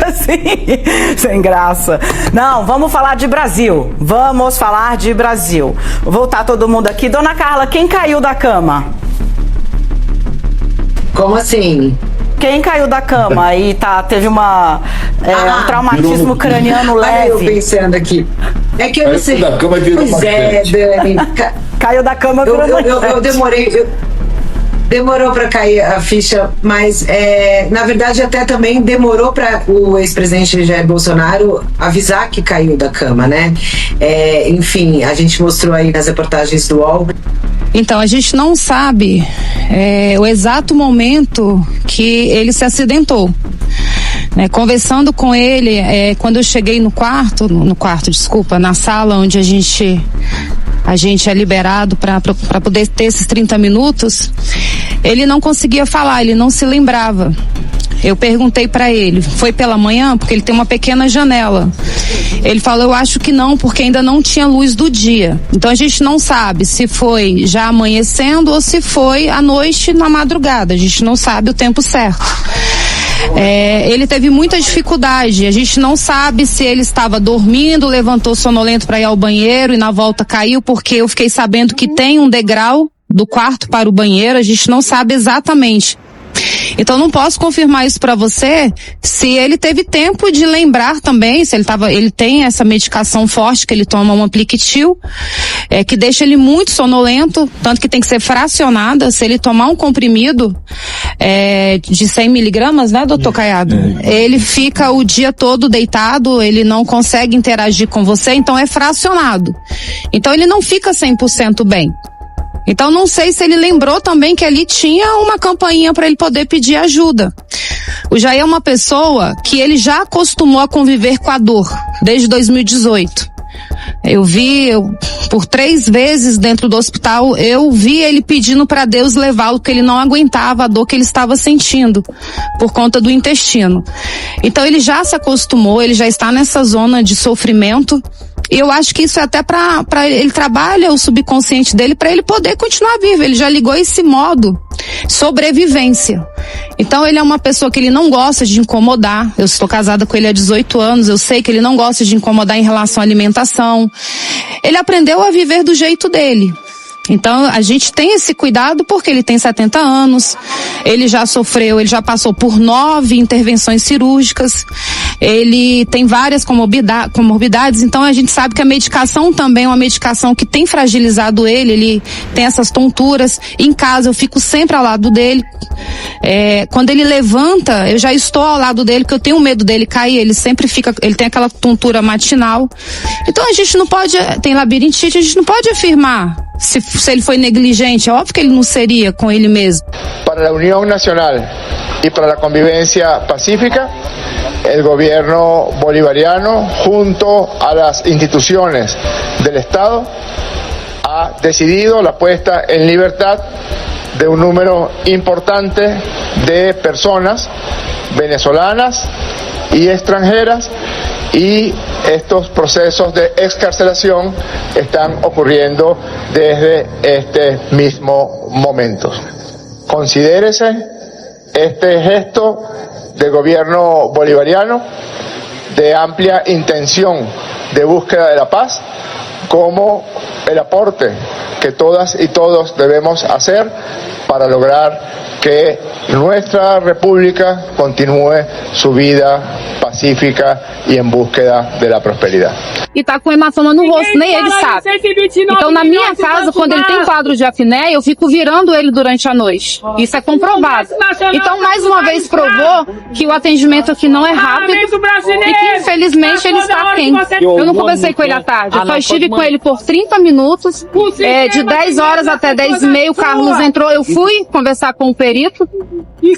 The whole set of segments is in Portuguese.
assim, sem graça. Não, vamos falar de Brasil. Vamos falar de Brasil. Vou voltar todo mundo aqui. Dona Carla, quem caiu da cama? Como assim? Quem caiu da cama e teve um traumatismo craniano leve? Eu pensando aqui. É que eu não sei. Pois é, Dani. Caiu da cama. Eu demorou para cair a ficha, mas na verdade até também demorou para o ex-presidente Jair Bolsonaro avisar que caiu da cama, né? Enfim, a gente mostrou aí nas reportagens do UOL. Então, a gente não sabe o exato momento que ele se acidentou. Conversando com ele, quando eu cheguei na sala onde a gente é liberado para poder ter esses 30 minutos, ele não conseguia falar, ele não se lembrava. Eu perguntei para ele, foi pela manhã? Porque ele tem uma pequena janela. Ele falou, eu acho que não, porque ainda não tinha luz do dia. Então a gente não sabe se foi já amanhecendo ou se foi à noite, na madrugada. A gente não sabe o tempo certo. Ele teve muita dificuldade, a gente não sabe se ele estava dormindo, levantou sonolento para ir ao banheiro e na volta caiu, porque eu fiquei sabendo que tem um degrau do quarto para o banheiro, a gente não sabe exatamente. Então não posso confirmar isso para você, se ele teve tempo de lembrar também, se ele tem essa medicação forte que ele toma, uma Pliquetil, que deixa ele muito sonolento, tanto que tem que ser fracionada. Se ele tomar um comprimido de 100 miligramas, né, doutor Caiado? Ele fica o dia todo deitado, ele não consegue interagir com você, então é fracionado. Então ele não fica 100% bem. Então não sei se ele lembrou também que ali tinha uma campainha para ele poder pedir ajuda. O Jair é uma pessoa que ele já acostumou a conviver com a dor, desde 2018. Por 3 vezes dentro do hospital, eu vi ele pedindo para Deus levá-lo, porque ele não aguentava a dor que ele estava sentindo, por conta do intestino. Então ele já se acostumou, ele já está nessa zona de sofrimento. E eu acho que isso é até para ele trabalha o subconsciente dele para ele poder continuar vivo. Ele já ligou esse modo sobrevivência. Então ele é uma pessoa que ele não gosta de incomodar. Eu estou casada com ele há 18 anos, eu sei que ele não gosta de incomodar em relação à alimentação. Ele aprendeu a viver do jeito dele. Então a gente tem esse cuidado porque ele tem 70 anos, ele já passou por 9 intervenções cirúrgicas, ele tem várias comorbidades, então a gente sabe que a medicação também é uma medicação que tem fragilizado ele tem essas tonturas. Em casa eu fico sempre ao lado dele, quando ele levanta, eu já estou ao lado dele, porque eu tenho medo dele cair, ele tem aquela tontura matinal. Então a gente não pode, tem labirintite, a gente não pode afirmar se ele foi negligente, é óbvio que ele não seria com ele mesmo. Para a União Nacional e para a convivência pacífica, el gobierno bolivariano, junto a las instituciones del Estado, ha decidido la puesta en libertad de un número importante de personas venezolanas y extranjeras, y estos procesos de excarcelación están ocurriendo desde este mismo momento. Considérese este gesto del gobierno bolivariano de amplia intención de búsqueda de la paz como el aporte que todas y todos debemos hacer para lograr que nuestra república continúe su vida pacífica e em busca da prosperidade. E tá com hematoma no rosto, nem ele sabe. Então na minha casa, quando ele tem quadro de apneia, eu fico virando ele durante a noite. Isso é comprovado. Então mais uma vez provou que o atendimento aqui não é rápido e que infelizmente ele está aquém. Eu não conversei com ele à tarde, eu só estive com ele por 30 minutos, de 10 horas até 10h30 o Carlos entrou, eu fui conversar com o perito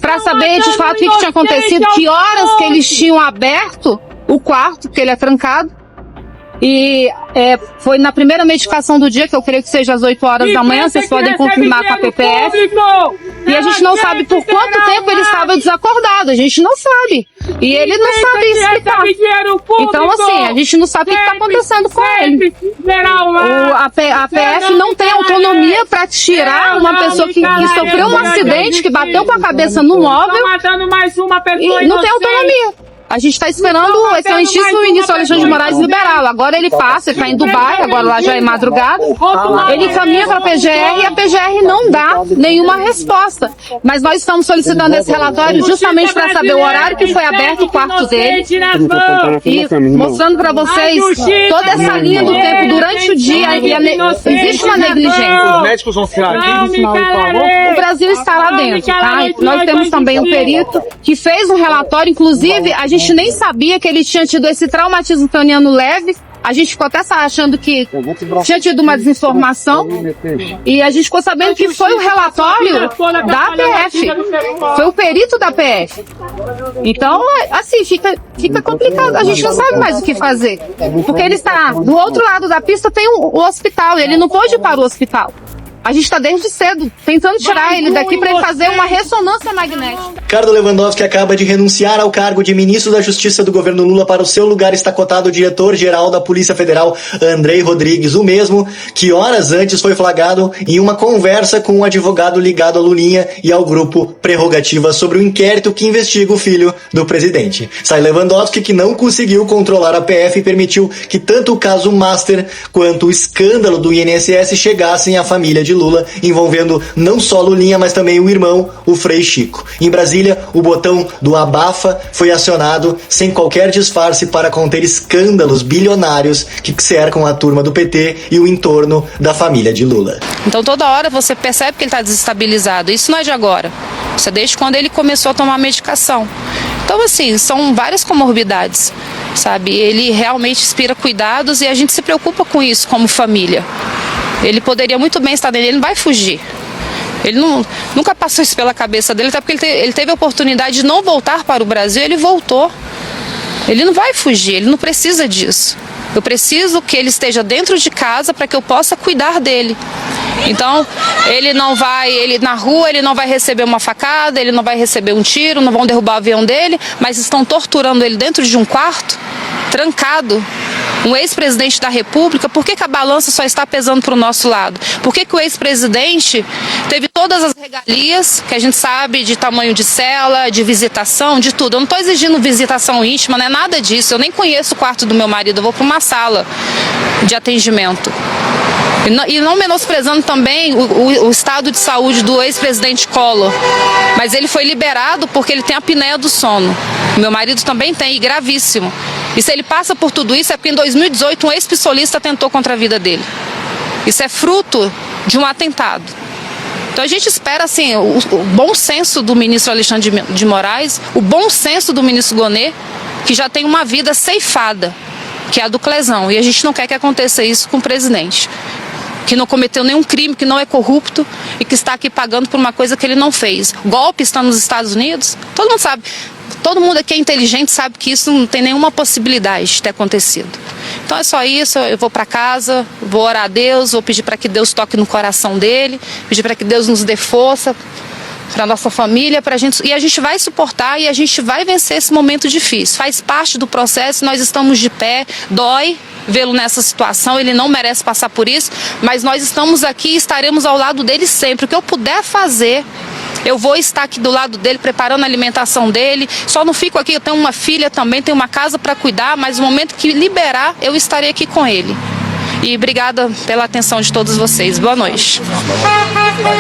para saber de fato o que tinha acontecido, que horas que eles tinham aberto o quarto, porque ele é trancado. E foi na primeira medicação do dia, que eu creio que seja às 8 horas da manhã, vocês podem confirmar com a PPF. E a gente não sabe por quanto tempo ele estava desacordado, a gente não sabe. E ele não sabe explicar. Então assim, a gente não sabe o que está acontecendo com ele. A PF não tem autonomia para tirar uma pessoa que sofreu um acidente, que bateu com a cabeça no móvel, e não tem autonomia. A gente está esperando o excelentíssimo ministro Alexandre de Moraes liberá-lo. Agora ele passa, ele está em Dubai, agora lá já é madrugada. Ele encaminha para a PGR e a PGR não dá nenhuma resposta. Mas nós estamos solicitando esse relatório justamente para saber o horário que foi aberto o quarto dele e mostrando para vocês toda essa linha do tempo durante o dia e existe uma negligência. Os médicos vão ficar aqui. O Brasil está lá dentro, tá? Nós temos também um perito que fez um relatório, inclusive a gente nem sabia que ele tinha tido esse traumatismo craniano leve. A gente ficou até achando que tinha tido uma desinformação e a gente ficou sabendo que foi o relatório da PF, foi o perito da PF. Então, assim, fica complicado, a gente não sabe mais o que fazer, porque ele está do outro lado da pista, tem o hospital, e ele não pode ir para o hospital. A gente está desde cedo tentando tirar ele daqui para ele fazer uma ressonância magnética. Ricardo Lewandowski acaba de renunciar ao cargo de ministro da Justiça do governo Lula. Para o seu lugar está cotado o diretor-geral da Polícia Federal, Andrei Rodrigues, o mesmo que horas antes foi flagrado em uma conversa com um advogado ligado a Lulinha e ao grupo Prerrogativa sobre o inquérito que investiga o filho do presidente. Sai Lewandowski, que não conseguiu controlar a PF e permitiu que tanto o caso Master quanto o escândalo do INSS chegassem à família de Lula, envolvendo não só Lulinha, mas também o irmão, o Frei Chico. Em Brasília, o botão do abafa foi acionado sem qualquer disfarce para conter escândalos bilionários que cercam a turma do PT e o entorno da família de Lula. Então toda hora você percebe que ele está desestabilizado. Isso não é de agora. Isso é desde quando ele começou a tomar medicação. Então, assim, são várias comorbidades, sabe? Ele realmente inspira cuidados e a gente se preocupa com isso como família. Ele poderia muito bem estar dele, ele não vai fugir. Ele nunca passou isso pela cabeça dele, até porque ele teve a oportunidade de não voltar para o Brasil, ele voltou. Ele não vai fugir, ele não precisa disso. Eu preciso que ele esteja dentro de casa para que eu possa cuidar dele. Então, ele na rua, ele não vai receber uma facada, ele não vai receber um tiro, não vão derrubar o avião dele, mas estão torturando ele dentro de um quarto, trancado. Um ex-presidente da República, por que a balança só está pesando para o nosso lado? Por que o ex-presidente teve todas as regalias, que a gente sabe, de tamanho de cela, de visitação, de tudo? Eu não estou exigindo visitação íntima, não é nada disso. Eu nem conheço o quarto do meu marido, eu vou para uma sala de atendimento. E não menosprezando também o estado de saúde do ex-presidente Collor, mas ele foi liberado porque ele tem a apneia do sono. Meu marido também tem, e gravíssimo. E se ele passa por tudo isso é porque em 2018 um ex-pistolista atentou contra a vida dele. Isso é fruto de um atentado. Então a gente espera assim, o bom senso do ministro Alexandre de Moraes, o bom senso do ministro Gonê, que já tem uma vida ceifada, que é a do Clezão. E a gente não quer que aconteça isso com o presidente, que não cometeu nenhum crime, que não é corrupto e que está aqui pagando por uma coisa que ele não fez. Golpe está nos Estados Unidos, todo mundo sabe. Todo mundo aqui é inteligente, sabe que isso não tem nenhuma possibilidade de ter acontecido. Então é só isso, eu vou para casa, vou orar a Deus, vou pedir para que Deus toque no coração dele, pedir para que Deus nos dê força para nossa família, e a gente vai suportar e a gente vai vencer esse momento difícil. Faz parte do processo, nós estamos de pé, dói vê-lo nessa situação, ele não merece passar por isso, mas nós estamos aqui e estaremos ao lado dele sempre. O que eu puder fazer, eu vou estar aqui do lado dele, preparando a alimentação dele. Só não fico aqui, eu tenho uma filha também, tenho uma casa para cuidar, mas no momento que liberar, eu estarei aqui com ele. E obrigada pela atenção de todos vocês. Boa noite.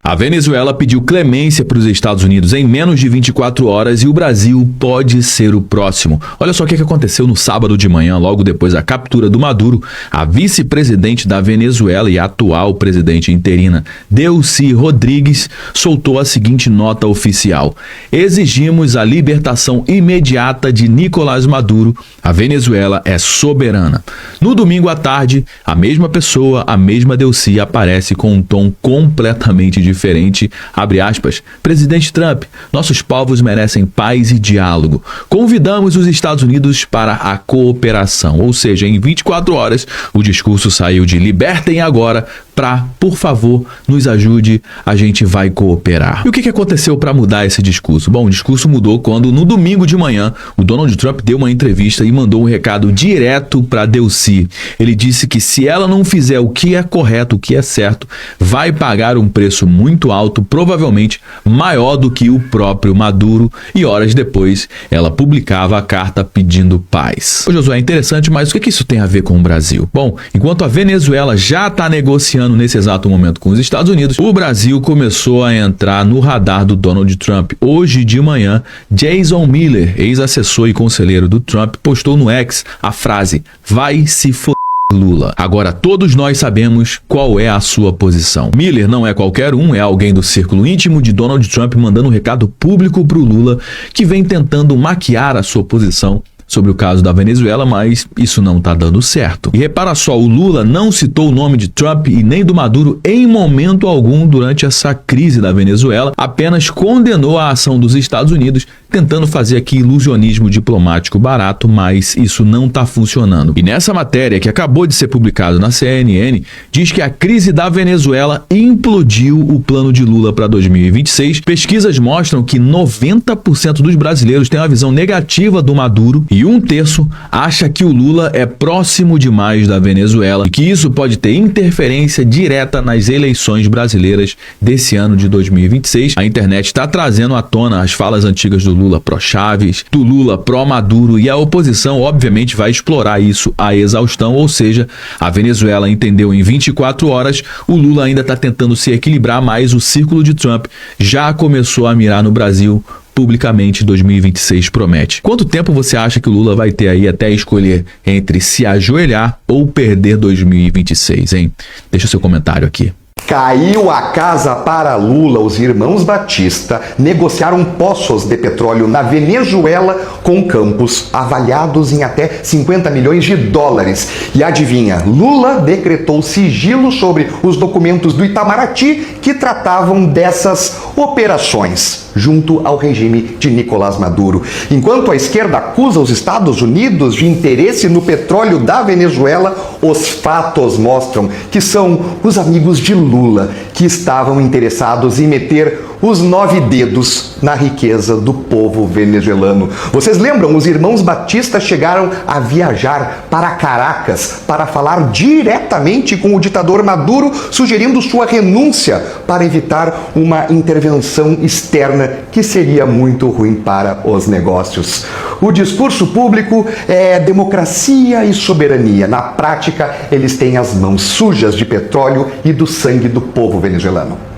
A Venezuela pediu clemência para os Estados Unidos em menos de 24 horas e o Brasil pode ser o próximo. Olha só o que aconteceu no sábado de manhã, logo depois da captura do Maduro. A vice-presidente da Venezuela e atual presidente interina, Delcy Rodrigues, soltou a seguinte nota oficial: exigimos a libertação imediata de Nicolás Maduro. A Venezuela é soberana. No domingo à tarde, a mesma pessoa, a mesma Delcy, aparece com um tom completamente diferente. Abre aspas, presidente Trump, nossos povos merecem paz e diálogo. Convidamos os Estados Unidos para a cooperação. Ou seja, em 24 horas, o discurso saiu de libertem agora por favor, nos ajude, a gente vai cooperar. E o que aconteceu para mudar esse discurso? Bom, o discurso mudou quando, no domingo de manhã, o Donald Trump deu uma entrevista e mandou um recado direto para Delcy. Ele disse que se ela não fizer o que é correto, o que é certo, vai pagar um preço muito alto, provavelmente maior do que o próprio Maduro, e horas depois ela publicava a carta pedindo paz. Ô Josué, é interessante, mas o que isso tem a ver com o Brasil? Bom, enquanto a Venezuela já está negociando nesse exato momento com os Estados Unidos, o Brasil começou a entrar no radar do Donald Trump. Hoje de manhã, Jason Miller, ex-assessor e conselheiro do Trump, postou no X a frase "vai se foder Lula". Agora todos nós sabemos qual é a sua posição. Miller não é qualquer um, é alguém do círculo íntimo de Donald Trump mandando um recado público para o Lula, que vem tentando maquiar a sua posição sobre o caso da Venezuela, mas isso não está dando certo. E repara só, o Lula não citou o nome de Trump e nem do Maduro em momento algum durante essa crise da Venezuela, apenas condenou a ação dos Estados Unidos, tentando fazer aqui ilusionismo diplomático barato, mas isso não está funcionando. E nessa matéria, que acabou de ser publicada na CNN, diz que a crise da Venezuela implodiu o plano de Lula para 2026. Pesquisas mostram que 90% dos brasileiros têm uma visão negativa do Maduro e 1/3 acha que o Lula é próximo demais da Venezuela e que isso pode ter interferência direta nas eleições brasileiras desse ano de 2026. A internet está trazendo à tona as falas antigas do Lula pró-Chaves, do Lula pró-Maduro, e a oposição obviamente vai explorar isso à exaustão, ou seja, a Venezuela entendeu em 24 horas, o Lula ainda está tentando se equilibrar, mas o círculo de Trump já começou a mirar no Brasil publicamente. 2026 promete. Quanto tempo você acha que o Lula vai ter aí até escolher entre se ajoelhar ou perder 2026, hein? Deixa o seu comentário aqui. Caiu a casa para Lula. Os irmãos Batista negociaram poços de petróleo na Venezuela com campos avaliados em até 50 milhões de dólares. E adivinha, Lula decretou sigilo sobre os documentos do Itamaraty que tratavam dessas operações, junto ao regime de Nicolás Maduro. Enquanto a esquerda acusa os Estados Unidos de interesse no petróleo da Venezuela, os fatos mostram que são os amigos de Lula que estavam interessados em meter os 9 dedos na riqueza do povo venezuelano. Vocês lembram? Os irmãos Batista chegaram a viajar para Caracas para falar diretamente com o ditador Maduro, sugerindo sua renúncia para evitar uma intervenção externa que seria muito ruim para os negócios. O discurso público é democracia e soberania. Na prática, eles têm as mãos sujas de petróleo e do sangue do povo venezuelano.